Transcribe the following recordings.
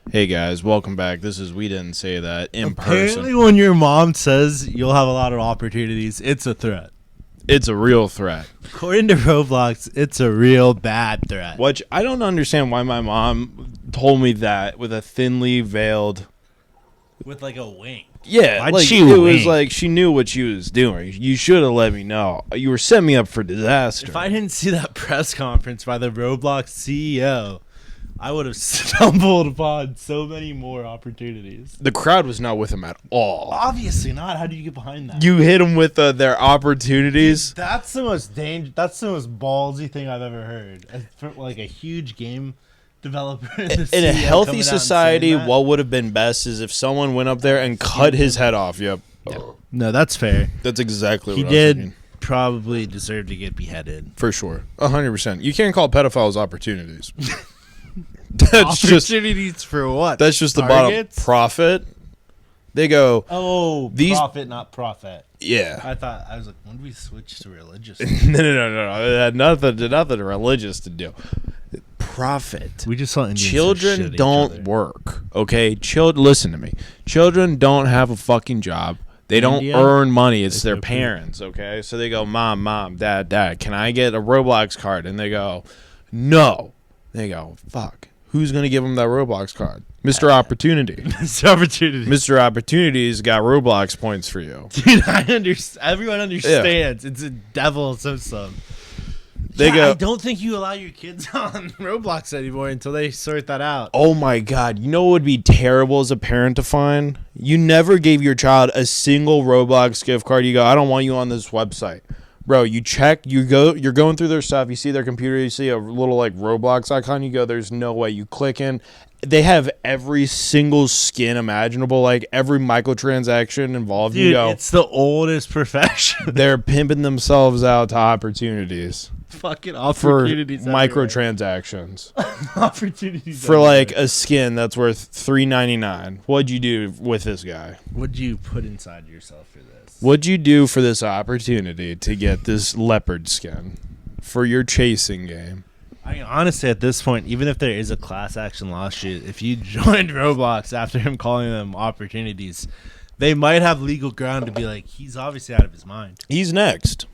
Hey guys, welcome back. This is We Didn't Say That in Apparently, person. when your mom says you'll have a lot of opportunities, it's a threat. It's a real threat. According to Roblox, it's a real bad threat. Which I don't understand why my mom told me that with a thinly veiled. With like a wink. Yeah, Why'd like she it was wink? like she knew what she was doing. You should have let me know. You were setting me up for disaster. If I didn't see that press conference by the Roblox CEO, I would have stumbled upon so many more opportunities. The crowd was not with him at all. Obviously not. How do you get behind that? You hit them with their opportunities. That's the most That's the most ballsy thing I've ever heard. For like a huge game developer In a healthy society, what would have been best is if someone went up there and cut his head off. Yep. No, that's fair. That's exactly He what I was thinking. did probably deserve to get beheaded. For sure. 100%. You can't call pedophiles opportunities. That's just Opportunities for what? that's just the Targets? bottom profit. They go, Oh, These- profit, not profit. yeah. I was like, when did we switch to religious? No. It had nothing religious to do. Profit. We just saw Indians Children don't work. Okay? Listen to me. Children don't have a fucking job. They don't India? earn money. It's their no proof. parents, okay? So they go, Mom, Dad, can I get a Roblox card? And they go, no. They go, fuck. Who's going to give them that Roblox card? Mr. Opportunity. It's opportunity. Mr. Opportunity's got Roblox points for you. Dude, I understand. Everyone understands. It's a devil system. I don't think you allow your kids on Roblox anymore until they sort that out. Oh my God. You know what would be terrible as a parent to find? You never gave your child a single Roblox gift card. You go, I don't want you on this website. Bro, you check, you're going through their stuff, you see their computer, you see a little like Roblox icon, you go, there's no way. You click in. They have every single skin imaginable, like every microtransaction involved. Dude, You go, it's the oldest profession. they're pimping themselves out to opportunities. Fucking For opportunities. microtransactions. Opportunities. For like a skin that's worth $3.99. What'd you do with this guy? What'd you put inside yourself for this? What'd you do for this opportunity to get this leopard skin for your chasing game? I mean, honestly, at this point, even if there is a class action lawsuit, if you joined Roblox after him calling them opportunities, they might have legal ground to be like, he's obviously out of his mind. He's next.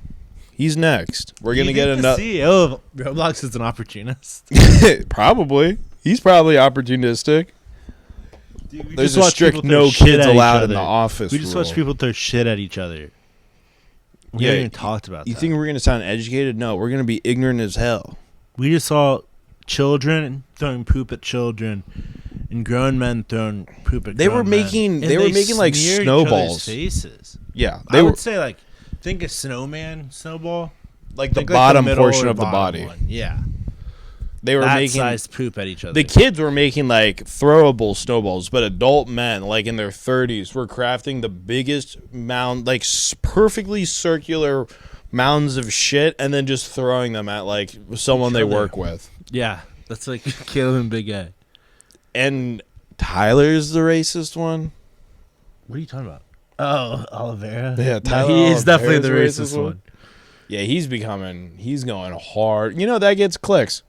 We're gonna get The another. CEO of Roblox is an opportunist. Probably. He's probably opportunistic. Dude, we There's just a watched strict people throw no shit kids at each allowed in other. the office. We just rule. watched people throw shit at each other. We Yeah, haven't even talked about You that. think we're gonna sound educated? No, we're gonna be ignorant as hell. We just saw children throwing poop at children and grown men throwing poop at They were grown men. making- And they were making, like, smeared each other's snowballs. faces. Yeah, I would say, like, think a snowman snowball. like the Think bottom middle portion or of the bottom body. one. Yeah. They were That making sized poop at each other. the kids were making like throwable snowballs, but adult men, like in their 30s, were crafting the biggest mound, like perfectly circular mounds of shit, and then just throwing them at like someone they other. work with. Yeah. That's like Caleb and Big A. And Tyler's the racist one. What are you talking about? Oh, Olivera. Yeah, No, Tyler he is definitely the Olivera's the racist racist one. Yeah, he's going hard. You know, that gets clicks.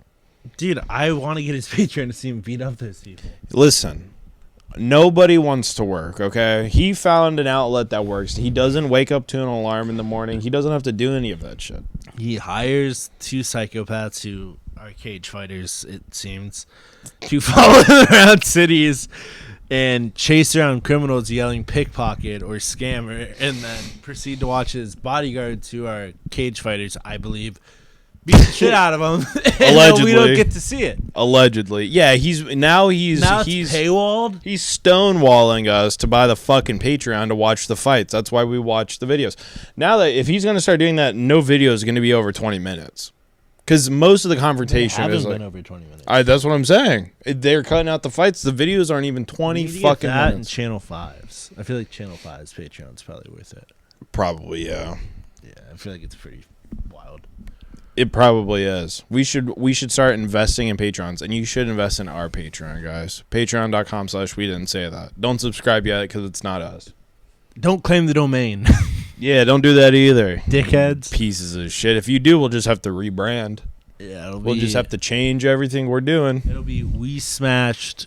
Dude, I want to get his Patreon to see him beat up those people. Listen, nobody wants to work, okay? He found an outlet that works. He doesn't wake up to an alarm in the morning. He doesn't have to do any of that shit. He hires two psychopaths who are cage fighters, it seems, to follow him around cities and chase around criminals yelling pickpocket or scammer, and then proceed to watch his bodyguards, who are cage fighters, I believe, beat the shit out of him. And Allegedly. we don't get to see it. Allegedly. Yeah, he's Now it's paywalled. He's stonewalling us to buy the fucking Patreon to watch the fights. That's why we watch the videos. Now that if he's going to start doing that, no video is going to be over 20 minutes. Because most of the confrontation Haven't is like, been over 20 minutes. that's what I'm saying. They're cutting out the fights. The videos aren't even 20 We need to fucking get that minutes. and Channel 5's. I feel like Channel 5's Patreon's probably worth it. Probably, yeah. Yeah, I feel like it's pretty wild. It probably is. We should start investing in Patrons, and you should invest in our Patreon, guys. Patreon.com/we didn't say that. Don't subscribe yet because it's not us. Don't claim the domain. Yeah, don't do that either. Dickheads. Pieces of shit. If you do, we'll just have to rebrand. Yeah, We'll just have to change everything we're doing. It'll be We Smashed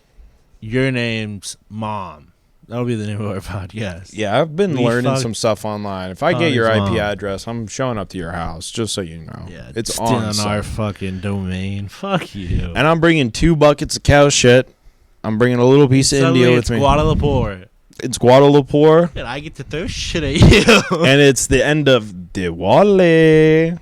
Your name's Mom. That'll be the name of our podcast. Yeah, I've been We learning fuck- some stuff online. If I get your Mom. IP address, I'm showing up to your house, just so you know. Yeah, it's still on our site. fucking domain. Fuck you. And I'm bringing 2 buckets of cow shit. I'm bringing a little piece of Suddenly India it's with me. Guadalajara. It's Guadalajara, And I get to throw shit at you. and it's the end of Diwali.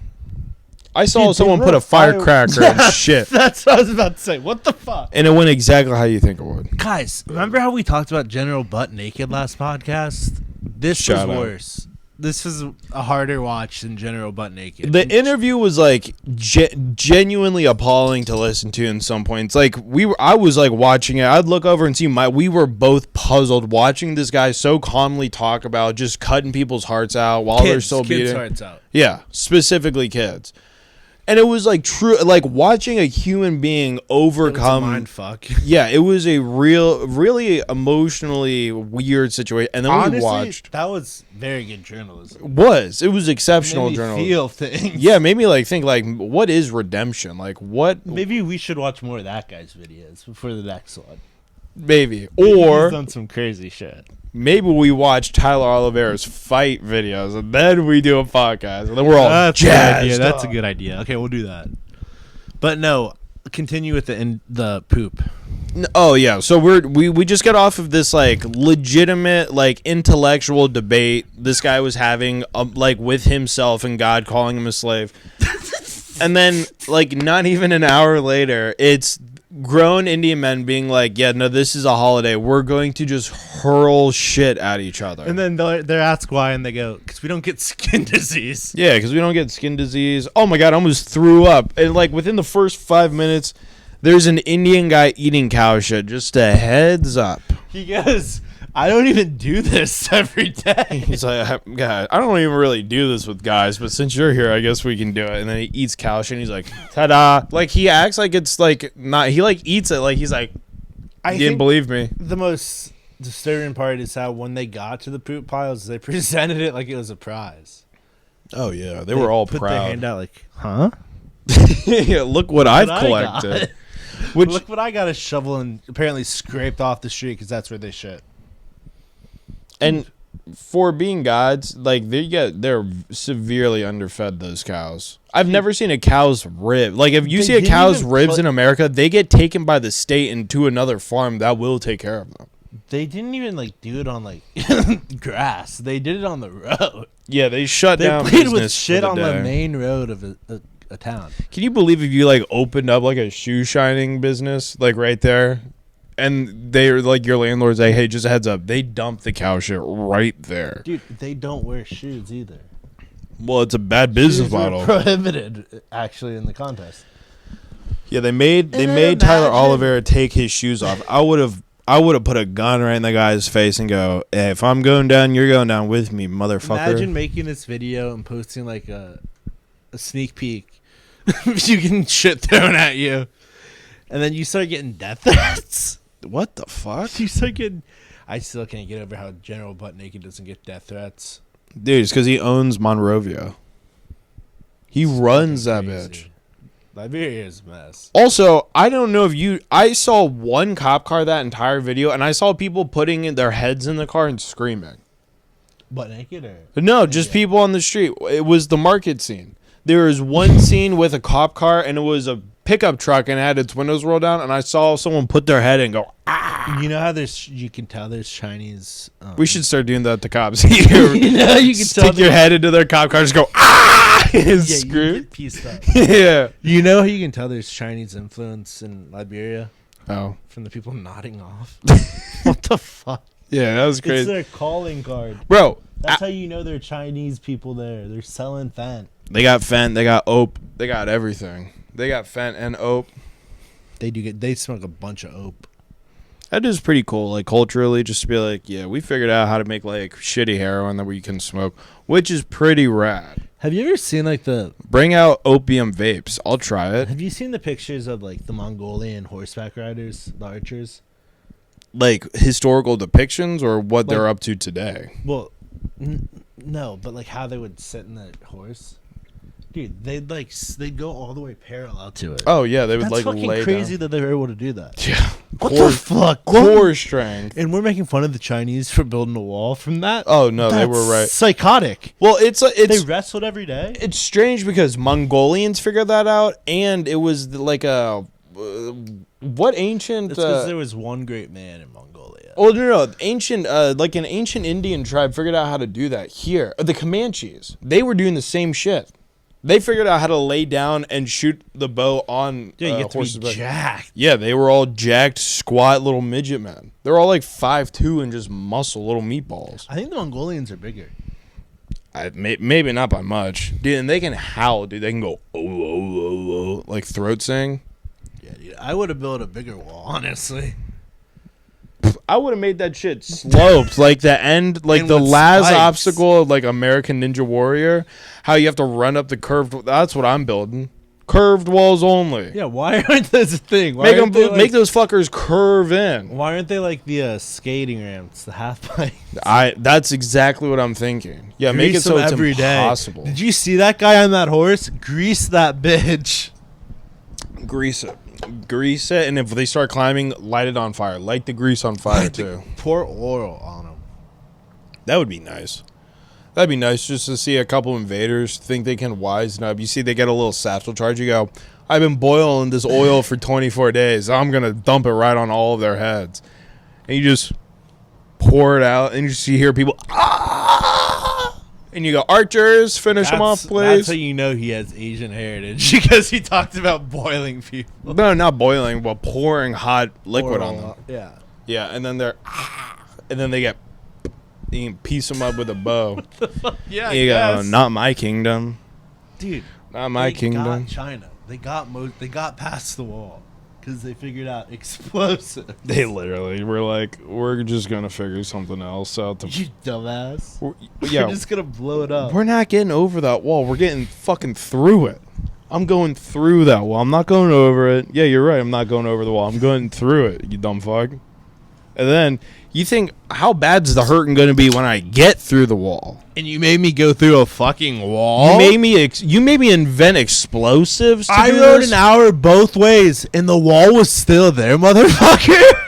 I saw Dude, someone they put a wrote firecracker and shit, That's what I was about to say. What the fuck? and it went exactly how you think it would. Guys, remember how we talked about General Butt Naked last podcast? This Shout was out. worse. This was a harder watch than General Butt Naked. The interview was like genuinely appalling to listen to in some points. Like I was like watching it. I'd look over and see we were both puzzled watching this guy so calmly talk about just cutting people's hearts out while they're still kids beating. hearts out. Yeah, specifically kids. And it was like true, like watching a human being overcome. Mind fuck. Yeah, it was a really emotionally weird situation. And then Honestly, we watched. that was very good journalism. It was exceptional Made me journalism. feel things. Yeah, made me like think like, what is redemption? Like what? Maybe we should watch more of that guy's videos before the next one. Maybe. He's Or done some crazy shit. maybe we watch Tyler Olivera's fight videos and then we do a podcast. And then we're all That's a good idea. jazzed That's a up. good idea. Okay, we'll do that. But no, continue with the poop. Oh yeah, so we just got off of this like legitimate like intellectual debate this guy was having like with himself and God, calling him a slave. And then like not even an hour later, it's grown Indian men being like, yeah, no, this is a holiday. We're going to just hurl shit at each other. And then they're asked why, and they go, because we don't get skin disease. Yeah, because we don't get skin disease. Oh my God, I almost threw up. And like within the first 5 minutes, there's an Indian guy eating cow shit. Just a heads up. He goes, I don't even do this every day. He's like, God, I don't even really do this with guys, but since you're here, I guess we can do it. And then he eats cow shit and he's like, ta-da. Like he acts like it's like not, he like eats it like he's like, I you didn't believe me. The most disturbing part is how when they got to the poop piles, they presented it like it was a prize. Oh yeah, they were all put proud. their hand out like, huh? Yeah, look what I've I collected. got. Which Look what I got, a shovel and apparently scraped off the street because that's where they shit. and for being gods, like they're severely underfed, those cows. I've never seen a cow's rib. Like if you They see a didn't cow's even ribs put- in America, they get taken by the state and to another farm that will take care of them. They didn't even like do it on like grass. They did it on the road. Yeah, they shut They down played with business shit for on day. the main road of a town. Can you believe if you like opened up like a shoe shining business like right there, and they're like your landlord's like, hey, just a heads up, they dump the cow shit right there. Dude, they don't wear shoes either. Well, it's a bad business Shoes were model. prohibited actually in the contest. Yeah, they made And then made Tyler imagine- Olivera take his shoes off. I would have put a gun right in the guy's face and go, hey, if I'm going down, you're going down with me, motherfucker. Imagine making this video and posting like a sneak peek. You getting shit thrown at you, and then you start getting death threats. What the fuck? You start getting. I still can't get over how General Butt Naked doesn't get death threats. Dude, it's because he owns MONROEVIA. He runs that Crazy. bitch. Liberia is a mess. Also, I don't know if I saw one cop car that entire video, and I saw people putting in their heads in the car and screaming. Butt naked or No, just people on the street. It was the market scene. There was one scene with a cop car, and it was a pickup truck, and it had its windows rolled down, and I saw someone put their head and go, ah. you know how you can tell there's Chinese. We should start doing that to cops. you know you can tell Stick your head into their cop car, just go, ah, and Yeah, you scream. get pieced up. Yeah. You know how you can tell there's Chinese influence in Liberia Oh. from the people nodding off. What the fuck? Yeah, that was It's crazy. their calling card. Bro, That's how you know they're Chinese people there. They're selling Fent. they got Fent, they got Ope, they got everything. They got Fent and Ope. They smoke a bunch of ope. That is pretty cool, like culturally, just to be like, yeah, we figured out how to make like shitty heroin that we can smoke, which is pretty rad. Have you ever seen like Bring out opium vapes. I'll try it. have you seen the pictures of like the Mongolian horseback riders, the archers? Like historical depictions or what they're Like- up to today. Well, no, but like how they would sit in the horse. Dude, they'd go all the way parallel to it. Oh yeah, they would That's like fucking lay crazy down. that they were able to do that. Yeah. What the fuck? Core strength. And we're making fun of the Chinese for building a wall from that. Oh no, they were right. Psychotic. Well, it's They wrestled every day. it's strange because Mongolians figured that out, and it was like a what ancient? It's because there was one great man in Mongolia. Oh no, ancient like an ancient Indian tribe figured out how to do that. Here, the Comanches, they were doing the same shit. They figured out how to lay down and shoot the bow on Dude, you get to horses' be back. jacked. Yeah, they were all jacked, squat little midget men. They're all like 5'2" and just muscle little meatballs. I think the Mongolians are bigger. Maybe not by much, dude. And they can howl, dude. They can go oh oh oh oh like throat sing. Yeah, dude. I would have built a bigger wall, honestly. I would have made that shit sloped, like the end, like And the with last spikes. obstacle of like American Ninja Warrior. How you have to run up the curved. That's what I'm building. Curved walls only. Yeah, why aren't those a thing? Why Make aren't they make those fuckers curve in. Why aren't they like the skating ramps, the half pipe? That's exactly what I'm thinking. Yeah, make it Grease so them it's every day. impossible. Did you see that guy on that horse? Grease that bitch. Grease it, and if they start climbing, light it on fire. Light the grease on fire too. Pour oil on him. That would be nice. That'd be nice just to see a couple invaders think they can wisen up. You see, they get a little satchel charge. You go, I've been boiling this oil for 24 days. I'm gonna dump it right on all of their heads, and you just pour it out, and you hear people, ah! And you go, archers, finish them off, please. That's how you know he has Asian heritage, because he talked about boiling people. No, not boiling, but pouring hot liquid on them. Yeah. Yeah, and then they get, you can piece them up with a bow. Yeah, You go, not my kingdom. Dude, Not my kingdom. Got China. They got past the wall because they figured out explosive. They literally were like, we're just going to figure something else out. You dumbass. Yeah, We're just gonna blow it up. we're not getting over that wall. We're getting fucking through it. I'm going through that wall. I'm not going over it. Yeah, you're right. I'm not going over the wall. I'm going through it, you dumb fuck. And then you think, how bad's the hurting going to be when I get through the wall? And you made me go through a fucking wall. You made me invent explosives. To I do rode this? an hour both ways, and the wall was still there, motherfucker.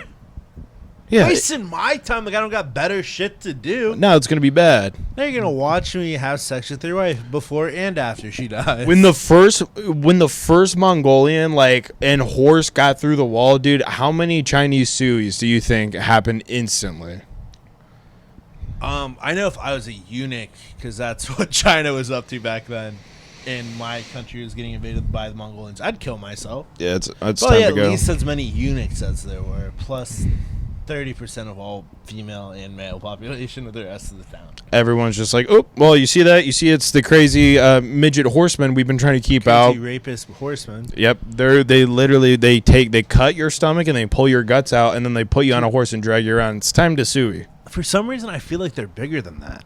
Yeah. Wasting my time like I don't got better shit to do. Now it's going to be bad. Now you're gonna watch me have sex with your wife before and after she dies. When the first Mongolian and horse got through the wall, dude, how many Chinese suis do you think happened instantly? I know if I was a eunuch, because that's what China was up to back then, and my country was getting invaded by the Mongolians, I'd kill myself. Yeah, it's Well, time yeah, to go. at least as many eunuchs as there were, plus 30% of all female and male population of the rest of the town. Everyone's just like, oh, well, you see that? You see, it's the crazy midget horsemen we've been trying to keep out. Crazy rapist horsemen. Yep, they cut your stomach and they pull your guts out and then they put you on a horse and drag you around. It's time to sue. For some reason, I feel like they're bigger than that.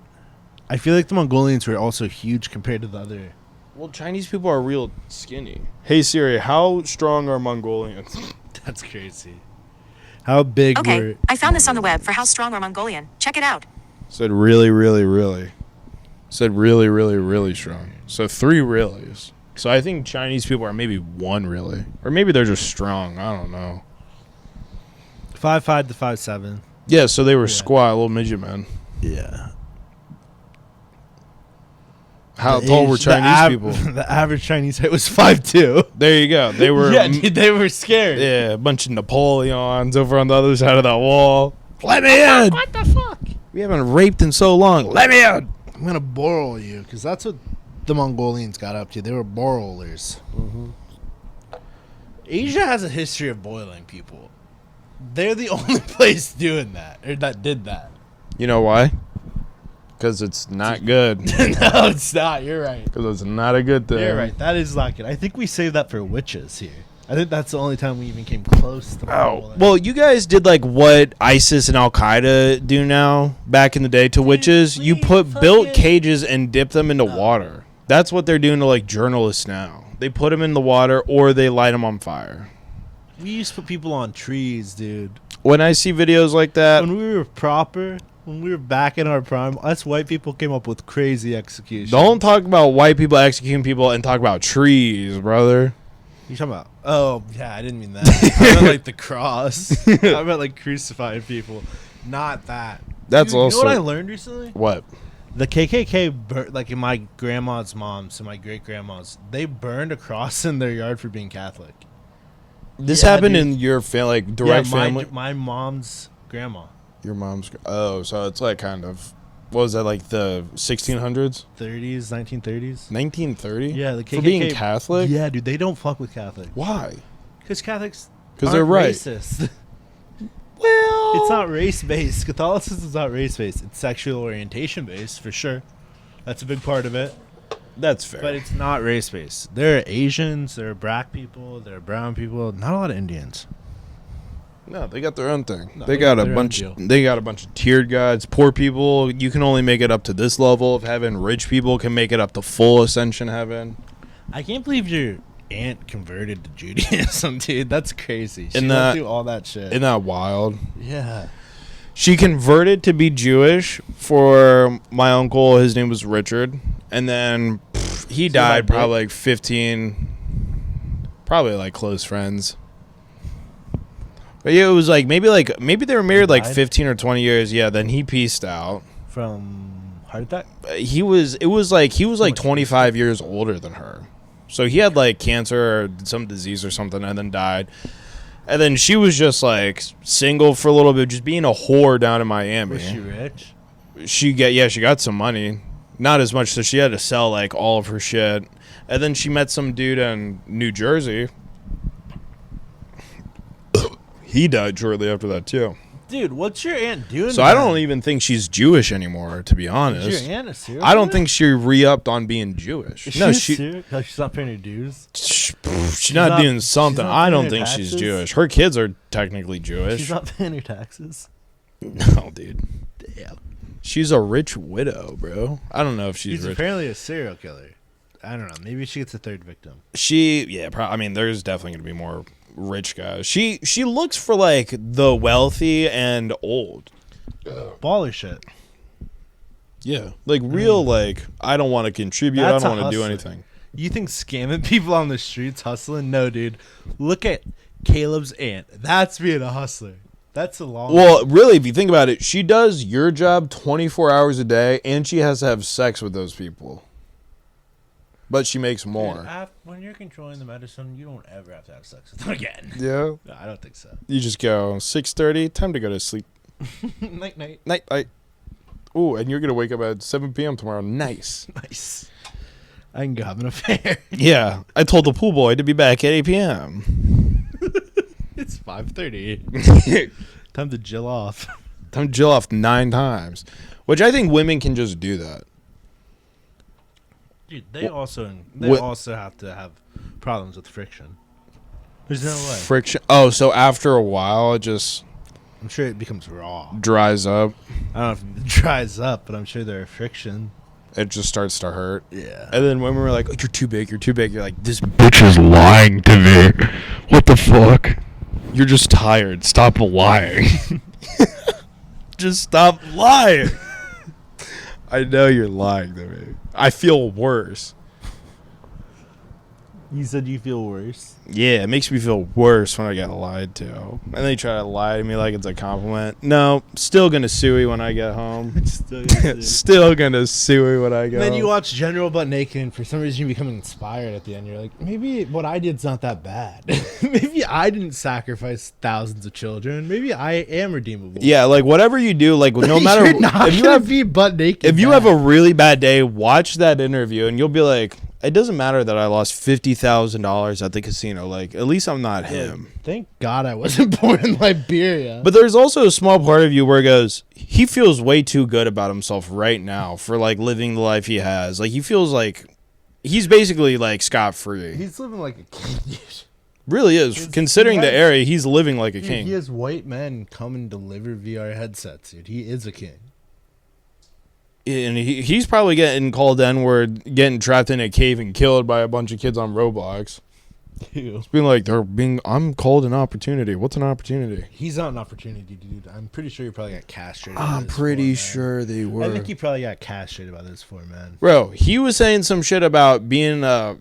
I feel like the Mongolians were also huge compared to the other. Well, Chinese people are real skinny. Hey Siri, how strong are Mongolians? That's crazy. How big Okay, were... I found this on the web for how strong are Mongolian. Check it out. Said really, really, really. Said really, really, really strong. So 3 reallys. So I think Chinese people are maybe 1 really. Or maybe they're just strong. I don't know. 5'5" to 5'7". Yeah, so they were Yeah. squat, little midget men. Yeah. How tall were Chinese people? The average Chinese height was 5'2". There you go. They were Yeah, dude, they were scared. yeah, a bunch of Napoleons over on the other side of that wall. Let me in. What the fuck? We haven't raped in so long. Let me in. I'm going to boil you, because that's what the Mongolians got up to. They were boilers. Mm-hmm. Asia has a history of boiling people. They're the only place doing that, or that did that. You know why? Because it's not good. No, it's not. You're right. Because it's not a good thing. You're right. That is not good. I think we saved that for witches here. I think that's the only time we even came close to Oh, well, you guys did like what ISIS and Al Qaeda do now back in the day to witches. You built cages and dip them into water. That's what they're doing to like journalists now. They put them in the water or they light them on fire. We used to put people on trees, dude. When I see videos like that, When we were proper, When we were back in our prime, us white people came up with crazy executions. Don't talk about white people executing people and talk about trees, brother. You talking about? Oh, yeah, I didn't mean that. I meant like the cross. I meant like crucifying people. Not that. That's You know also what I learned recently? what? The KKK, like in my grandma's moms and my great grandma's, they burned a cross in their yard for being Catholic. This Yeah, happened dude. in your like direct family. My mom's grandma, Your mom's. Oh, so it's like kind of. What was that, like the 1600s? 30s, 1930s. 1930? Yeah, the KKK. For being Catholic? Yeah, dude, they don't fuck with Catholics. Why? Because Catholics Because they're right. racist. Well, It's not race-based. Catholicism is not race-based. It's sexual orientation-based, for sure. That's a big part of it. That's fair. But it's not race-based. There are Asians, there are black people, there are brown people. Not a lot of Indians. No, they got their own thing. No, they got a their own bunch. deal. They got a bunch of tiered gods. Poor people, you can only make it up to this level of heaven. Rich people can make it up to full ascension heaven. I can't believe your aunt converted to Judaism, dude. That's crazy. She Isn't went that- through all that shit. Isn't that wild? Yeah. She converted to be Jewish for my uncle. His name was Richard, and then he died probably like 15. Probably like close friends. But yeah, it was like maybe they were married like Died? 15 or 20 years. Yeah, then he pieced out. From heart attack? He was 25 years older than her. So he had like cancer or some disease or something and then died. And then she was just like single for a little bit, just being a whore down in Miami. Was she rich? She got some money. Not as much, so she had to sell like all of her shit. And then she met some dude in New Jersey. He died shortly after that too. Dude, what's your aunt doing? So I don't even think she's Jewish anymore, to be honest. Is your aunt a serial I don't killer? think she re-upped on being Jewish. Is No, she she serial? 'Cause she's not paying her dues. she's not not- doing something. she's not I paying don't her think she's taxes? Jewish. Her kids are technically Jewish. She's not paying her taxes. No, dude. Damn. She's a rich widow, bro. I don't know if she's She's rich. apparently a serial killer. I don't know. Maybe she gets a third victim. I mean, there's definitely going to be more rich guys. She looks for like the wealthy and old. Baller shit. Yeah, like real. Like I don't want to contribute. That's I a don't want to do hustler. anything. You think scamming people on the streets hustling? No, dude. Look at Caleb's aunt. That's being a hustler. That's a long. Well, really, if you think about it, she does your job 24 hours a day, and she has to have sex with those people. But she makes more. Dude, when you're controlling the medicine, you don't ever have to have sex with them again. Yeah. No, I don't think so. You just go 6:30, time to go to sleep. Night, night. Night. Ooh, and you're gonna wake up at 7 p.m. tomorrow. Nice. Nice. I can go have an affair. Yeah, I told the pool boy to be back at 8 p.m. It's 5:30. Time to jill off. Time to jill off 9 times, which I think women can just do that. Dude, they also have to have problems with friction. There's no way. Friction. Oh, so after a while, it just I'm sure it becomes raw. dries up. I don't know if it dries up, but I'm sure there are friction. It just starts to hurt. Yeah. And then when we were like, "You're too big. You're too big," you're like, "This bitch is lying to me. What the fuck? You're just tired. Stop lying. Just stop lying." I know you're lying to me. I feel worse. You said you feel worse. Yeah, it makes me feel worse when I get lied to. And they try to lie to me like it's a compliment. No, still gonna sue you when I get home. Still gonna sue you when I get Then home. you watch General Butt Naked, and for some reason you become inspired at the end. You're like, maybe what I did's not that bad. Maybe I didn't sacrifice thousands of children. Maybe I am redeemable. Yeah, like whatever you do, like no matter You're not if you gonna have be butt naked. if you have a really bad day, watch that interview and you'll be like, it doesn't matter that I lost $50,000 at the casino. Like, at least I'm not him. Thank God I wasn't born in Liberia. But there's also a small part of you where it goes, he feels way too good about himself right now for like living the life he has. Like he feels like he's basically like scot-free. He's living like a king, dude. Really is. Considering the area, he's living like a Dude, king. he has white men come and deliver VR headsets, dude. He is a king. And he's probably getting called N-word, getting trapped in a cave and killed by a bunch of kids on Roblox. Ew. It's being like I'm called an opportunity. What's an opportunity? He's not an opportunity, dude. I'm pretty sure he probably got castrated. I'm pretty sure they were. I think he probably got castrated by those 4 men. Bro, he was saying some shit about being I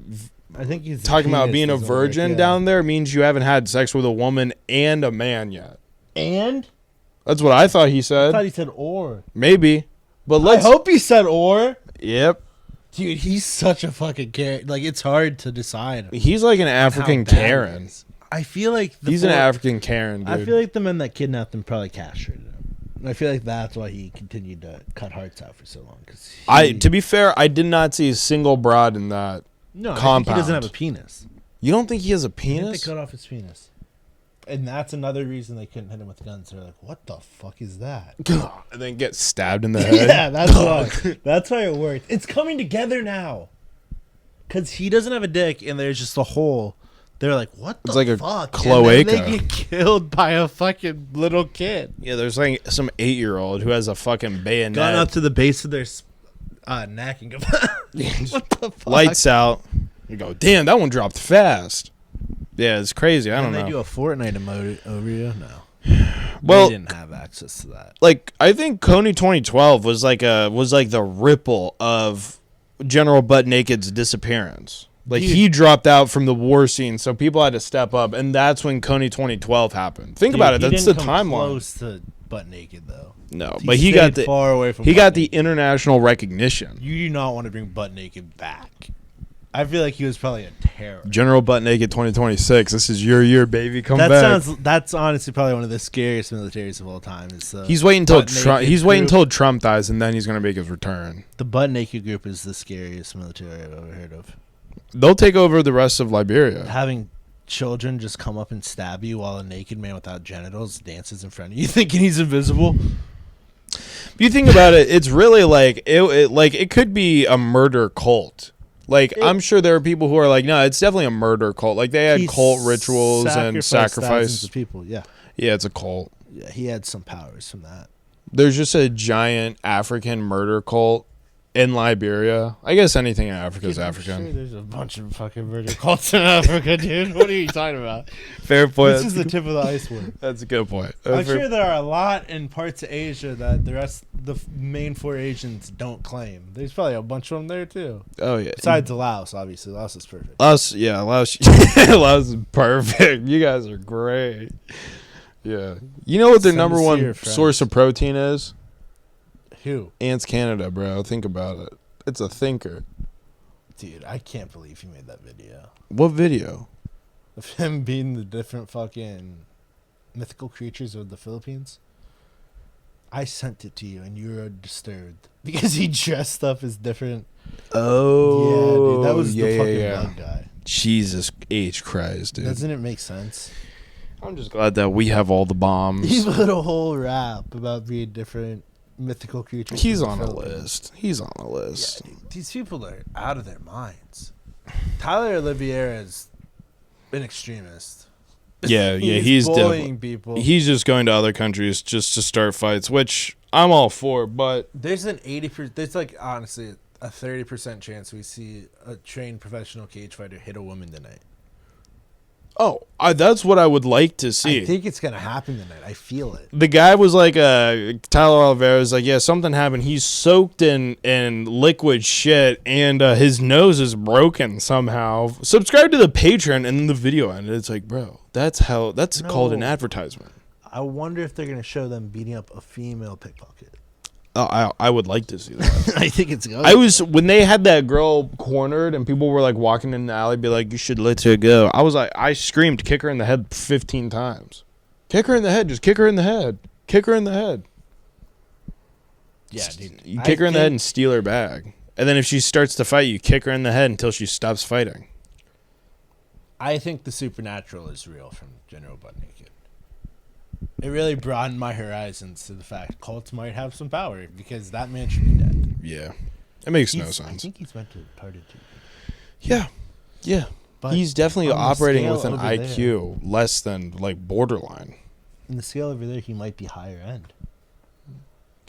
think he's talking about being a virgin down there means you haven't had sex with a woman and a man yet. And? That's what I thought he I said. thought he said or. Maybe. But I let's hope he said or. Yep. Dude, he's such a fucking Karen. Like, it's hard to decide. He's like an African Karen. I feel like He's an African Karen, dude. I feel like the men that kidnapped him probably castrated him. And I feel like that's why he continued to cut hearts out for so long. To be fair, I did not see a single broad in that No, compound. I think he doesn't have a penis. You don't think he has a I think penis? they cut off his penis. And that's another reason they couldn't hit him with guns. They're like, what the fuck is that? And then get stabbed in the head. Yeah, that's why. That's why it worked. It's coming together now. Because he doesn't have a dick and there's just a hole. They're like, what the It's like fuck? a cloaca. And then they get killed by a fucking little kid. Yeah, there's like some 8-year-old who has a fucking bayonet. Gone up to the base of their neck and go, what the fuck? Lights out. You go, damn, that one dropped fast. Yeah, it's crazy. I don't know. They do a Fortnite emote over you? No. Well, they didn't have access to that. like I think Coney 2012 was like the ripple of General Butt Naked's disappearance. Like Dude. he dropped out from the war scene, so people had to step up, and that's when Coney 2012 happened. Think about it. He That's the didn't come timeline. Close to Butt Naked though. No, but he got the far away from. he Butt got the Naked. international recognition. You do not want to bring Butt Naked back. I feel like he was probably a terror. General Butt Naked 2026. This is your year, baby. Come That back. that's honestly probably one of the scariest militaries of all time. He's waiting until Butt Trump. Naked He's waiting group. until Trump dies, and then he's gonna make his return. The Butt Naked group is the scariest military I've ever heard of. They'll take over the rest of Liberia. Having children just come up and stab you while a naked man without genitals dances in front of you, thinking he's invisible. If you think about it, it's really like it could be a murder cult. Like I'm sure there are people who are like, no, it's definitely a murder cult. Like they had He cult rituals and thousands sacrifice. of people. Yeah, Yeah, it's a cult. yeah, he had some powers from that. There's just a giant African murder cult in Liberia. I guess anything in Africa is I'm African. sure there's a bunch of fucking murder cults in Africa, dude. What are you talking about? Fair point. This is the tip of the iceberg. That's a good point. I'm sure there are a lot in parts of Asia that the main 4 Asians don't claim. There's probably a bunch of them there too. Oh yeah. Besides Laos, obviously. Laos is perfect. Laos Laos is perfect. You guys are great. Yeah. You know what their Send number us to one your friends. source of protein is? Who? Ants Canada, bro. Think about it. It's a thinker. Dude, I can't believe he made that video. What video? Of him being the different fucking mythical creatures of the Philippines. I sent it to you and you were disturbed. Because he dressed up as different. Oh. Yeah, dude. That was the fucking bug guy. Jesus H. Christ, dude. Doesn't it make sense? I'm just glad that we have all the bombs. He put a whole rap about being different mythical creatures. He's of the on a Philippines. list. He's on a list. Yeah, dude, these people are out of their minds. Tyler Olivera is an extremist. Yeah, he's bullying people. He's just going to other countries just to start fights, which I'm all for, but There's an 80%. There's like honestly a 30% chance we see a trained professional cage fighter hit a woman tonight. that's what I would like to see. I think it's gonna happen tonight. I feel it. The guy was like, Tyler Olivera was like, yeah, something happened. He's soaked in liquid shit, and his nose is broken somehow. Subscribe to the Patreon, and then the video ended. It's like, bro, that's called an No. advertisement. I wonder if they're gonna show them beating up a female pickpocket. Oh, I would like to see that. I think it's going. When they had that girl cornered and people were like walking in the alley, be like, you should let her go. I was like, I screamed, kick her in the head 15 times. Kick her in the head. Just kick her in the head. Kick her in the head. Yeah, dude. You kick her in the head and steal her bag. And then if she starts to fight, you kick her in the head until she stops fighting. I think the supernatural is real from General Butt Naked. It really broadened my horizons to the fact cults might have some power because that man should be dead. Yeah. It makes no I sense. think he's meant to retarded too. Yeah. Yeah. But He's definitely on the operating scale with an over IQ less than like borderline. In the scale over there, he might be higher end.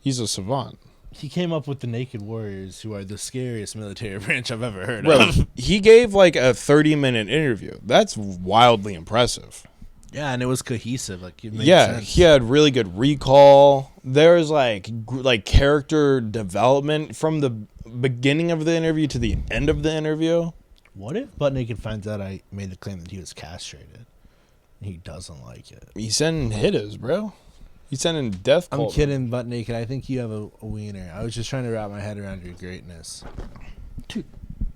He's a savant. He came up with the Naked Warriors, who are the scariest military branch I've ever heard Bro, of. he gave like a 30-minute interview. That's wildly impressive. Yeah, and it was cohesive. Like, it made Yeah, sense. he had really good recall. There's like character development from the beginning of the interview to the end of the interview. What if Butt Naked finds out I made the claim that he was castrated? He doesn't like it. He's sending hitters, bro. He's sending death I'm cult. kidding, Butt Naked. I think you have a wiener. I was just trying to wrap my head around your greatness. Dude,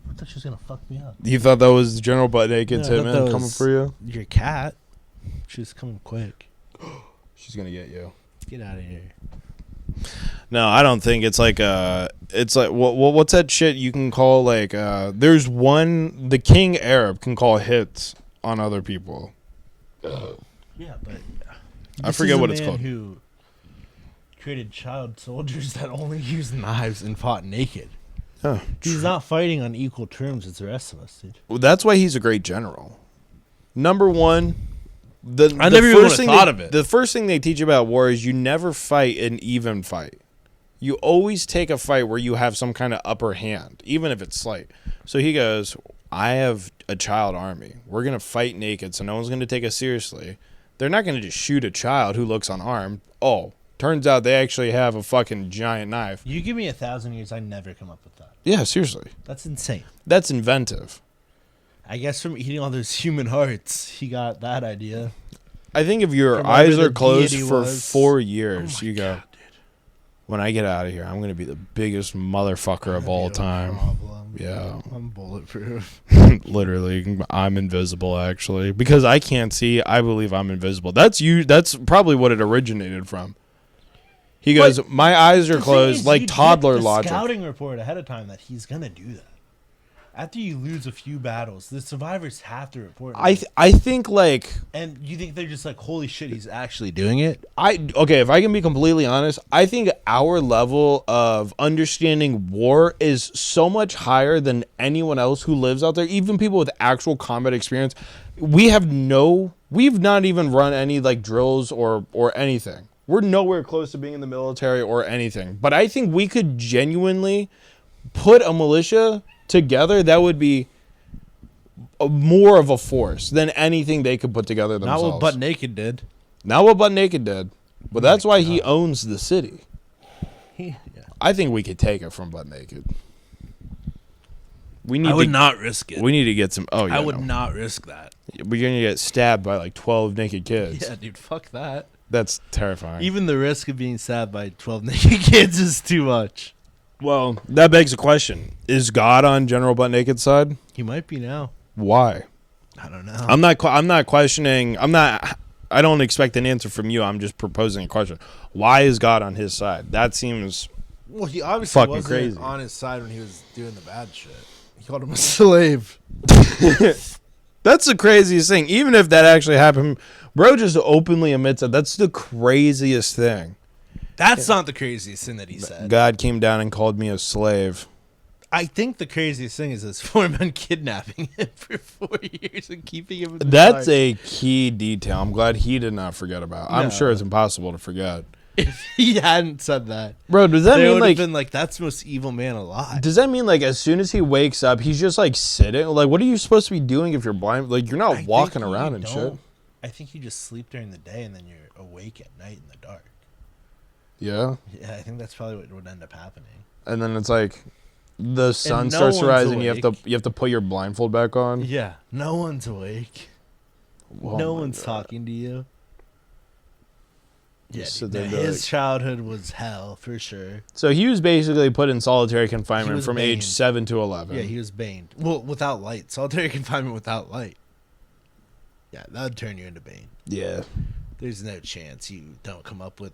I thought she was going to fuck me up. You thought that was General Butt Naked's Yeah, I thought hitman that coming was for you? Your cat. She's coming quick. She's gonna get you. Get out of here. No, I don't think it's like what's that shit you can call like there's one, the King Arab can call hits on other people. Yeah, but I forget what it's called. Who created child soldiers that only used knives and fought naked? Oh, He's not fighting on equal terms as the rest of us, dude. well, that's why he's a great general. Number one, I never even would've thought of it. The first thing they teach about war is you never fight an even fight. You always take a fight where you have some kind of upper hand, even if it's slight. So he goes, I have a child army. We're going to fight naked, so no one's going to take us seriously. They're not going to just shoot a child who looks unarmed. Oh, turns out they actually have a fucking giant knife. You give me 1,000 years, I never come up with that. Yeah, seriously. That's insane. That's inventive. I guess from eating all those human hearts, he got that idea. I think if your From eyes whatever are closed deity for was. 4 years, Oh my you go, God, dude. when I get out of here, I'm going to be the biggest motherfucker of all No time. problem. Yeah. I'm bulletproof. Literally, I'm invisible, actually. Because I can't see, I believe I'm invisible. That's you. That's probably what it originated from. He goes, my eyes are The thing closed, is, like you toddler get the logic. Scouting report ahead of time that he's gonna do that. After you lose a few battles, the survivors have to report. I think, like, and you think they're just like, holy shit, he's actually doing it? okay, if I can be completely honest, I think our level of understanding war is so much higher than anyone else who lives out there, even people with actual combat experience. We've not even run any, like, drills or anything. We're nowhere close to being in the military or anything. But I think we could genuinely put a militia together that would be more of a force than anything they could put together themselves. Not what Butt Naked did. Not what Butt Naked did. But that's why he owns the city. Yeah. I think we could take it from Butt Naked. I would not risk it. We need to get some. Oh, yeah. I would not risk that. We're going to get stabbed by like 12 naked kids. Yeah, dude, fuck that. That's terrifying. Even the risk of being stabbed by 12 naked kids is too much. Well, that begs a question. Is God on General Butt Naked's side? He might be now. Why? I don't know. I'm not questioning. I don't expect an answer from you. I'm just proposing a question. Why is God on his side? That seems Well, he obviously fucking wasn't crazy. on his side when he was doing the bad shit. He called him a slave. That's the craziest thing. Even if that actually happened, bro just openly admits that. That's the craziest thing. That's not the craziest thing that he said. God came down and called me a slave. I think the craziest thing is his four men kidnapping him for 4 years and keeping him in the That's dark. a key detail. I'm glad he did not forget about. I'm No. sure it's impossible to forget. If he hadn't said that, Bro, does that they mean would like have been like, that's the most evil man alive. does that mean like as soon as he wakes up, he's just like sitting? Like, what are you supposed to be doing if you're blind? Like, you're not I walking think around you and shit. don't- I think you just sleep during the day and then you're awake at night in the dark. Yeah. Yeah, I think that's probably what would end up happening. And then it's like the sun no starts to one's rise and you awake. have to put your blindfold back on. Yeah, no one's awake. Oh no my one's God. talking to you. Yeah, So dude, they'd no, be his like- childhood was hell for sure. So he was basically put in solitary He confinement was from age baned. 7 to 11. Yeah, he was baned. Well, without light. Solitary confinement without light. Yeah, that would turn you into Bane. Yeah. There's no chance you don't come up with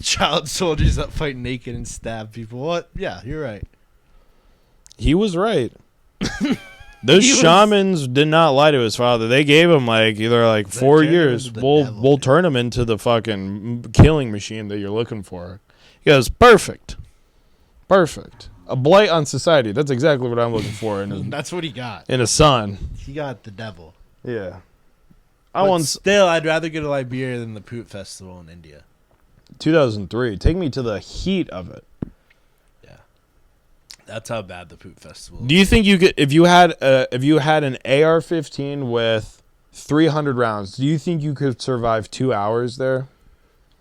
child soldiers that fight naked and stab people. What? Yeah, you're right. He was right. Those He was- shamans did not lie to his father. They gave him like either like They 4 turned him years. into the We'll devil, dude. turn him into the fucking killing machine that you're looking for. He goes, perfect. Perfect. A blight on society. That's exactly what I'm looking for That's what he got. in a son. He got the devil. Yeah. But still, I'd rather go to Liberia than the Poot Festival in India. 2003. Take me to the heat of it. That's how bad the poop festival is. Do you think you could, if you had an AR-15 with 300 rounds, do you think you could survive 2 hours there?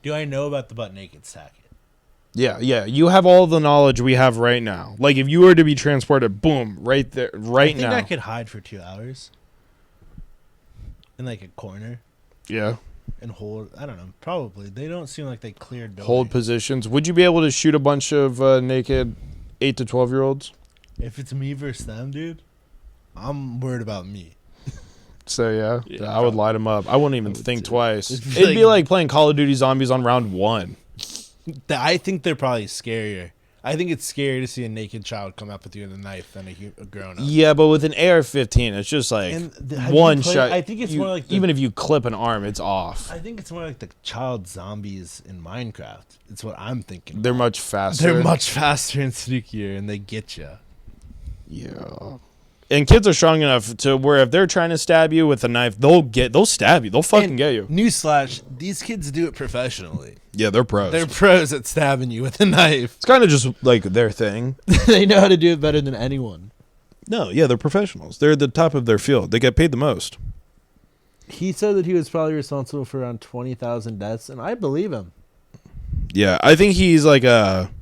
Do I know about the butt naked sack? Yeah. You have all the knowledge we have right now. Like, if you were to be transported, boom, right there, right now. I think I could hide for 2 hours. In, like, a corner. Yeah. And hold, I don't know, probably. They don't seem like they cleared buildings. Hold positions. Would you be able to shoot a bunch of naked 8 to 12-year-olds? If it's me versus them, dude, I'm worried about me. So, yeah I would light them up. I wouldn't even think twice. It'd It'd be like playing Call of Duty Zombies on round 1. I think they're probably scarier. I think it's scarier to see a naked child come up with you with a knife than a grown-up. Yeah, but with an AR-15, it's just like one shot. I think it's more like even if you clip an arm, it's off. I think it's more like the child zombies in Minecraft. It's what I'm thinking. They're much faster. They're much faster and sneakier, and they get you. Yeah. And kids are strong enough to where if they're trying to stab you with a knife, they'll stab you. They'll fucking get you. Newsflash: these kids do it professionally. Yeah, they're pros. They're pros at stabbing you with a knife. It's kind of just like their thing. They know how to do it better than anyone. No, yeah, they're professionals. They're at the top of their field. They get paid the most. He said that he was probably responsible for around 20,000 deaths, and I believe him. Yeah, I think he's like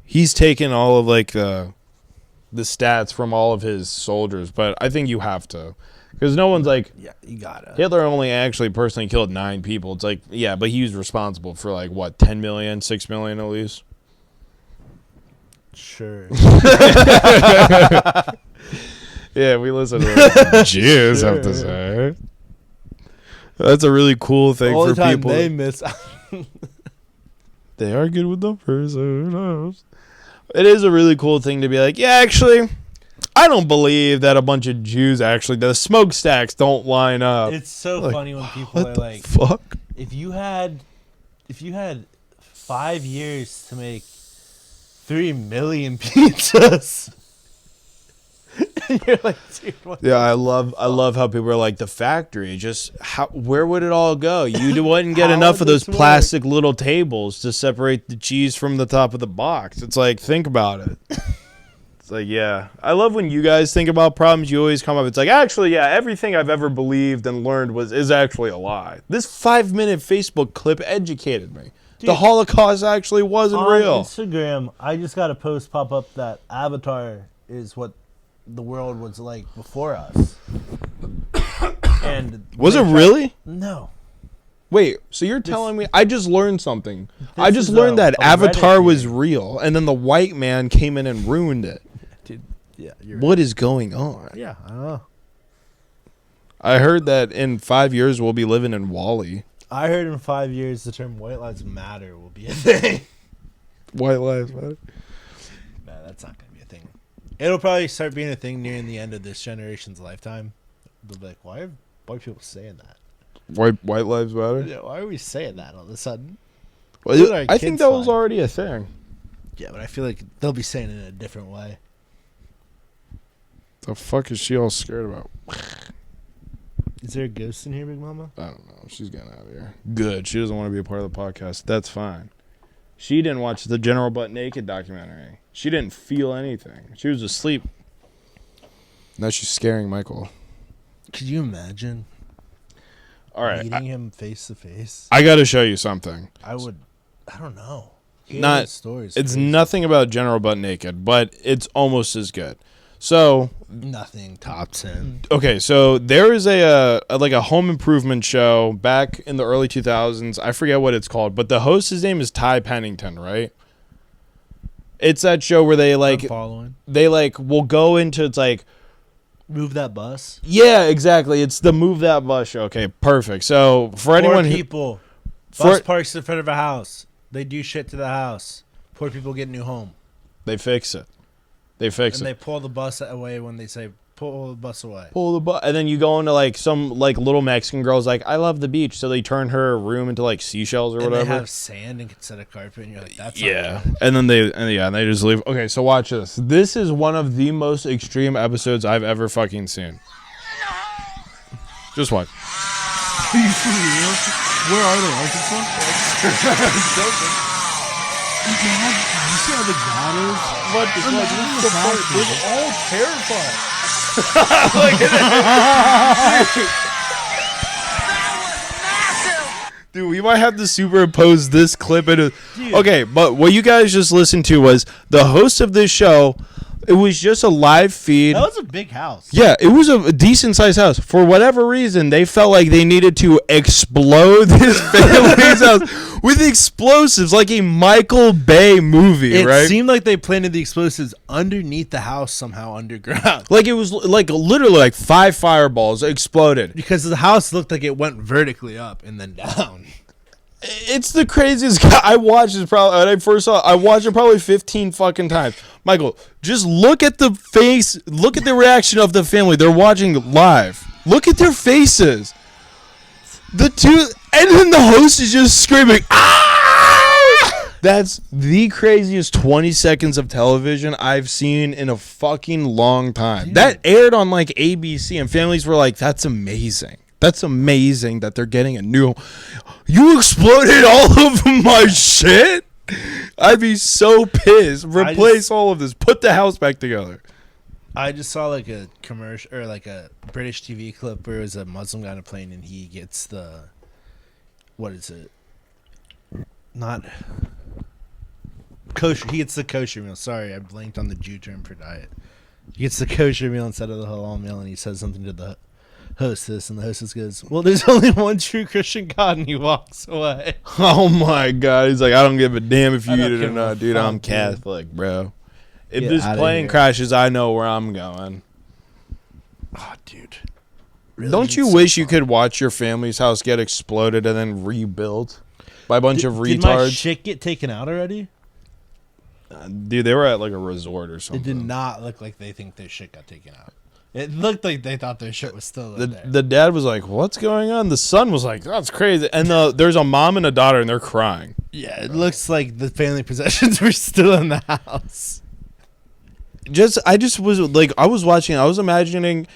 he's taken all of like the stats from all of his soldiers, but I think you have to, because no one's like, yeah, you gotta. Hitler only actually personally killed 9 people. It's like, yeah, but he was responsible for like what, 10 million, 6 million at least. Sure. Yeah, we listen to what Jews have to say. That's a really cool thing all for the time people. they miss. They are good with numbers. Who knows? It is a really cool thing to be like, yeah, actually, I don't believe that a bunch of Jews actually, the smokestacks don't line up. It's so like, funny when people are like, fuck? if you had 5 years to make 3 million pizzas. And you're like, dude, what? Yeah, I love how people are like, the factory, just where would it all go? You wouldn't get enough of those plastic little tables to separate the cheese from the top of the box. It's like, think about it. It's like, yeah. I love when you guys think about problems, you always come up, it's like, actually, yeah, everything I've ever believed and learned is actually a lie. This 5-minute Facebook clip educated me. Dude, the Holocaust actually wasn't real. On Instagram, I just got a post pop up that Avatar is what the world was like before us. And was it really? No. Wait, so you're telling me I just learned something. I just learned that Avatar was real, and then the white man came in and ruined it. Dude, yeah, what is going on? Yeah, I don't know. I heard that in 5 years we'll be living in Wall-E. I heard in 5 years the term "White Lives Matter" will be a thing. White Lives Matter? No, that's not going to be a thing. It'll probably start being a thing near the end of this generation's lifetime. They'll be like, why are white people saying that? White Lives Matter? Yeah, why are we saying that all of a sudden? Well, I think that was already a thing. Yeah, but I feel like they'll be saying it in a different way. The fuck is she all scared about? Is there a ghost in here, Big Mama? I don't know. She's getting out of here. Good. She doesn't want to be a part of the podcast. That's fine. She didn't watch the General Butt Naked documentary. She didn't feel anything. She was asleep. Now she's scaring Michael. Could you imagine? All right. Meeting him face to face? I got to show you something. I don't know. Stories. It's nothing about General Butt Naked, but it's almost as good. So nothing tops him. Okay, so there is a home improvement show back in the early 2000s. I forget what it's called, but the host, his name is Ty Pennington, right? It's that show where they will go into, it's like, move that bus. Yeah, exactly. It's the move that bus show. Okay, perfect. So for anyone bus parks in front of a house. They do shit to the house. Poor people get a new home. They fix it. And they pull the bus away when they say, pull the bus away. Pull the bus. And then you go into like some like little Mexican girl's like, I love the beach. So they turn her room into like seashells or whatever. They have sand instead of carpet. And you're like, that's not good. And then they just leave. Okay, so watch this. This is one of the most extreme episodes I've ever fucking seen. Just watch. Are you for real? Where are they? Arkansas? You see how the god is? What the fuck? This is the fun. We're all terrified. Look at that. Dude, we might have to superimpose this clip into. Okay, but what you guys just listened to was the host of this show. It was just a live feed. That was a big house. Yeah, it was a decent sized house. For whatever reason, they felt like they needed to explode this family's house with explosives, like a Michael Bay movie, right? It seemed like they planted the explosives underneath the house somehow underground. Like it was like literally like 5 fireballs exploded. Because the house looked like it went vertically up and then down. It's the craziest guy. I watched this probably when I first saw it, I watched it probably 15 fucking times. Michael, just look at the face, look at the reaction of the family. They're watching live. Look at their faces. The two, and then the host is just screaming, ah! That's the craziest 20 seconds of television I've seen in a fucking long time. Dude. That aired on like ABC, and families were like, that's amazing. That's amazing that they're getting a new. You exploded all of my shit? I'd be so pissed. Replace all of this. Put the house back together. I just saw like a commercial or like a British TV clip where it was a Muslim guy on a plane and he gets the. What is it? Not. Kosher. He gets the kosher meal. Sorry, I blanked on the Jew term for diet. He gets the kosher meal instead of the halal meal, and he says something to the hostess, and the hostess goes, well, there's only one true Christian God, and he walks away. Oh my God. He's like, I don't give a damn if you I don't eat it or give a not, dude. fuck, I'm dude. Catholic, bro. If Get this outta plane here. crashes, I know where I'm going. Oh, dude. Really Don't you needs wish some you fun. could watch your family's house get exploded and then rebuilt by a bunch of Did my retards? shit get taken out already? Dude, they were at like a resort or It something. did not look like they think their shit got taken out. It looked like they thought their shit was still The, in there. the dad was like, what's going on? The son was like, that's crazy. And there's a mom and a daughter, and they're crying. Yeah, it looks like the family possessions were still in the house. I just was like, I was watching, I was imagining,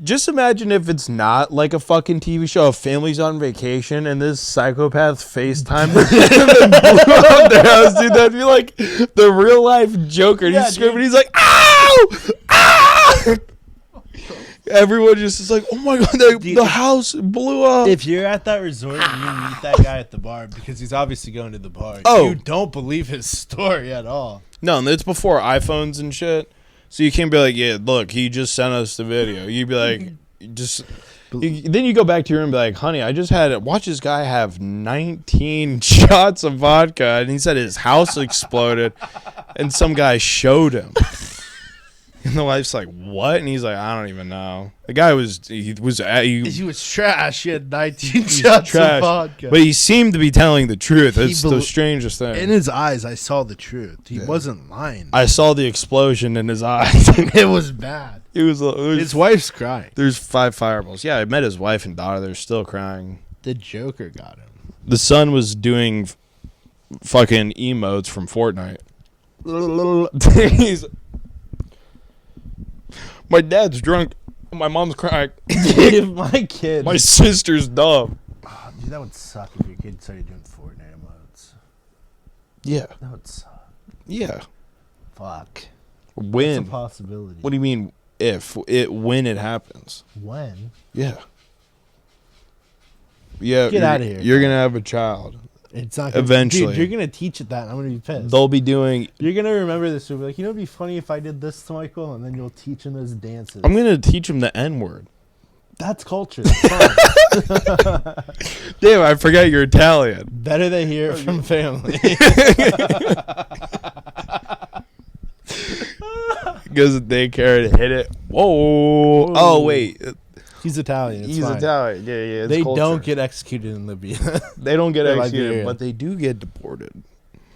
just imagine if it's not like a fucking TV show, a family's on vacation, and this psychopath FaceTime and then blew up their house, dude. That'd be like the real life Joker. Yeah, He's screaming, dude. he's like, ow! Ah! Everyone just is like, oh my God, the house blew up. If you're at that resort and you meet that guy at the bar, because he's obviously going to the bar, Oh. you don't believe his story at all. No, and it's before iPhones and shit. So you can't be like, yeah, look, he just sent us the video. You'd be like, then you go back to your room and be like, honey, I just watch this guy have 19 shots of vodka, and he said his house exploded, and some guy showed him. And the wife's like, what? And he's like, I don't even know. The guy he was trash. He had 19 shots trash, of vodka. but he seemed to be telling the truth. He It's the strangest thing. in his eyes, I saw the truth. He wasn't lying. I saw the explosion in his eyes. It was bad. it was His wife's crying. There's 5 fireballs. Yeah, I met his wife and daughter. They're still crying. The Joker got him. The son was doing fucking emotes from Fortnite. He's, my dad's drunk. My mom's crying. If my kid. My sister's dumb. Oh, dude, that would suck if your kid started doing Fortnite emotes. Yeah. That would suck. Yeah. Fuck. When? It's a possibility. What do you mean when it happens? When? Yeah. Yeah. Get outta here. You're going to have a child. It's not gonna, Eventually. Dude, you're gonna teach it that, and I'm gonna be pissed. They'll be doing. You're gonna remember this. You'll be like, it'd be funny if I did this to Michael, and then you'll teach him those dances. I'm going to teach him the N word. That's culture. That's fun. Damn, I forgot you're Italian. Better they hear it from family. Goes to daycare and hit it. Whoa. Oh, wait. He's Italian. It's He's fine. Italian. Yeah, yeah. It's They culture. don't get executed in Libya. They don't get They're executed, Liberian. but they do get deported.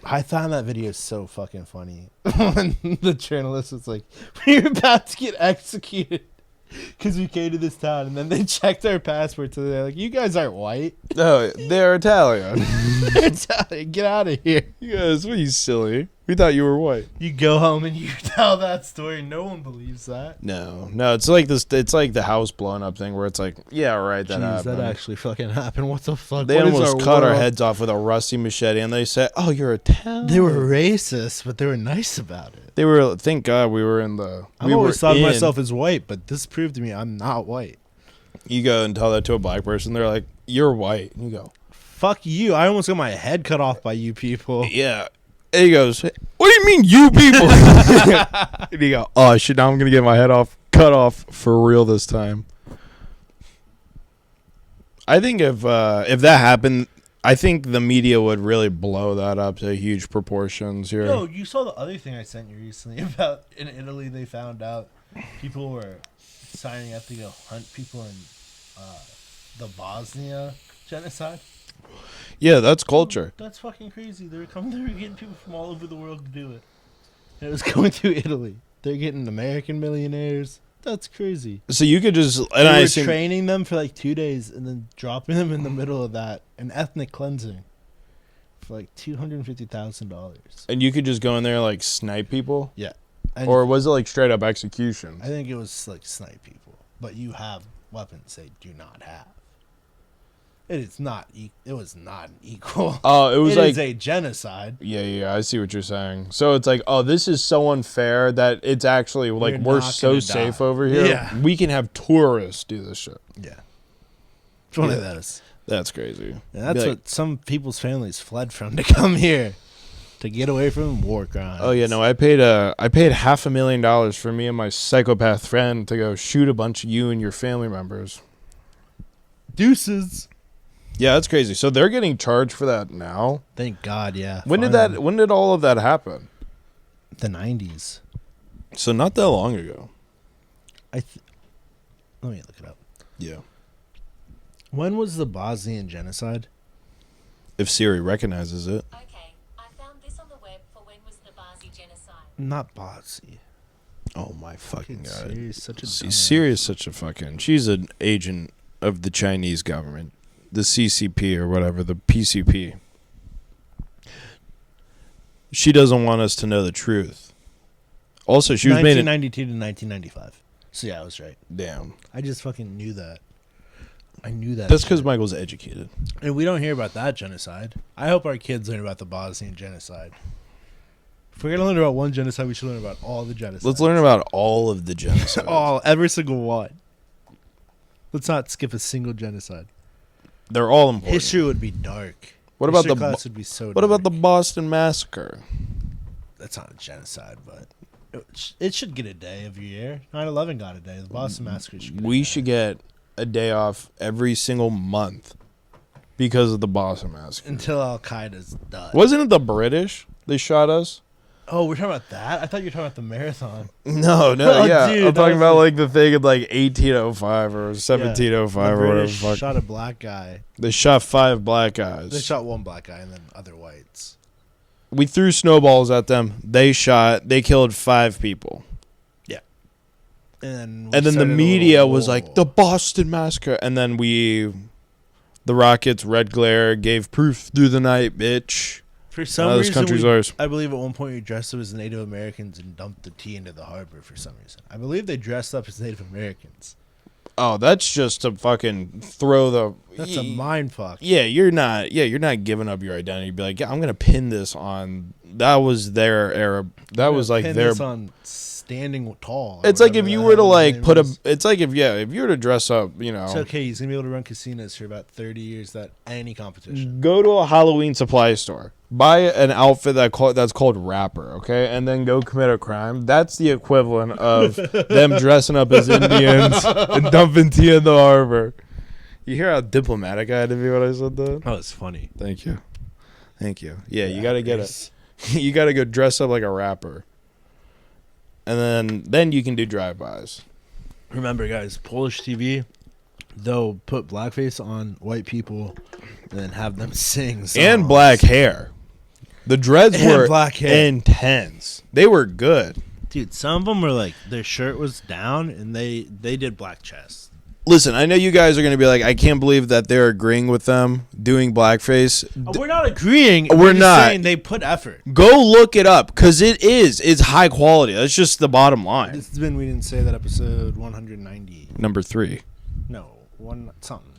I found that video so fucking funny. When the journalist was like, we're about to get executed because we came to this town. And then they checked our passports and they're like, you guys aren't white. No, they're Italian. They're Italian. Get out of here. You guys, what are you silly? We thought you were white. You go home and you tell that story. No one believes that. No, it's like this. It's like the house blowing up thing where it's like, yeah, right, that Jeez, happened. that actually fucking happened. What the fuck? They What is almost cut our world? heads off with a rusty machete, and they said, "Oh, you're Italian." They were racist, but they were nice about it. They were. Thank God we were in the. I've always thought of myself as white, but this proved to me I'm not white. You go and tell that to a black person, they're like, "You're white." And you go, Fuck you. I almost got my head cut off by you people. "Yeah." And he goes, "What do you mean, you people?" And you go, "Oh shit! Now I'm gonna get my head cut off for real this time." I think if that happened, I think the media would really blow that up to huge proportions here. Yo, you saw the other thing I sent you recently about in Italy they found out people were signing up to go hunt people in the Bosnia genocide. Yeah, that's culture. That's fucking crazy. They were getting people from all over the world to do it. And it was going to Italy. They're getting American millionaires. That's crazy. So you could just They were training them for like 2 days and then dropping them in the middle of that, an ethnic cleansing, for like $250,000. and you could just go in there and, like, snipe people, Yeah. And or was it like straight up execution? I think it was like snipe people, but you have weapons they do not have. It is not. It was not equal. Oh, it was It like is a genocide. yeah. I see what you're saying. So it's like, oh, this is so unfair that it's actually like You're we're not so gonna safe die. over here. Yeah. We can have tourists do this shit. Yeah, it's one of Yeah. those. That's crazy. And that's Be like, what some people's families fled from to come here, to get away from war crimes. oh yeah, no, I paid $500,000 for me and my psychopath friend to go shoot a bunch of you and your family members. Deuces. Yeah, that's crazy. So they're getting charged for that now. Thank God. Yeah. When finally. did all of that happen? The 90s. So not that long ago. Let me look it up. Yeah. When was the Bosnian genocide? If Siri recognizes it. Okay, I found this on the web for when was the Basi genocide. Not Bosnia. Oh my fucking God. Siri's such a Siri is such a fucking. She's an agent of the Chinese government, the CCP or whatever, the PCP. She doesn't want us to know the truth. Also, she was made in 1992 to 1995. So yeah, I was right. damn. I just fucking knew that. I knew that. That's because Michael's educated. And we don't hear about that genocide. I hope our kids learn about the Bosnian genocide. If we're gonna learn about one genocide, we should learn about all the genocides. Let's learn about all of the genocides. every single one. Let's not skip a single genocide. They're all important. History would be dark. What about History the class would be so What about the dark. Boston Massacre? That's not a genocide, but it should get a day every year. 9/11 got a day. The Boston Massacre should get a We day. should get a day off every single month because of the Boston Massacre. Until Al Qaeda's done. Wasn't it the British? They shot us. Oh, we're talking about that? I thought you were talking about the marathon. No, Oh, yeah. dude, I'm that talking was about the- like the thing in like 1805 or 1705 The or whatever. British the fuck. shot a black guy. They shot 5 black guys. They shot one black guy and then other whites. We threw snowballs at them. They killed 5 people. And And then the media was like, the Boston Massacre. And then the Rockets, red glare, gave proof through the night, bitch. for some This reason, country's ours. I believe at one point we dressed up as Native Americans and dumped the tea into the harbor for some reason. I believe they dressed up as Native Americans. Oh, that's just to fucking throw the... That's a mind fuck. Yeah, you're not giving up your identity. Be like, yeah, I'm going to pin this on... That was their era. That was like Pin their... this on standing tall. or It's like whatever if you the were to hell his like name put a... is. It's like if you were to dress up, It's okay. He's gonna be able to run casinos for about 30 years without any competition. go to a Halloween supply store, buy an outfit that's called Rapper, okay, and then go commit a crime. That's the equivalent of them dressing up as Indians and dumping tea in the harbor. You hear how diplomatic I had to be when I said that? Oh, it's funny. Thank you. Yeah, you gotta get it. You gotta go dress up like a rapper, and then you can do drive-bys. Remember, guys, Polish TV, they'll put blackface on white people and then have them sing songs. And black hair. The dreads And were black hair. intense. They were good. Dude, some of them were like, their shirt was down and they did black chest. listen, I know you guys are going to be like, I can't believe that they're agreeing with them doing blackface. We're not agreeing. We're just not. saying they put effort. Go look it up because it's high quality. That's just the bottom line. This has been We Didn't Say That episode 190. Number 3. No, one something.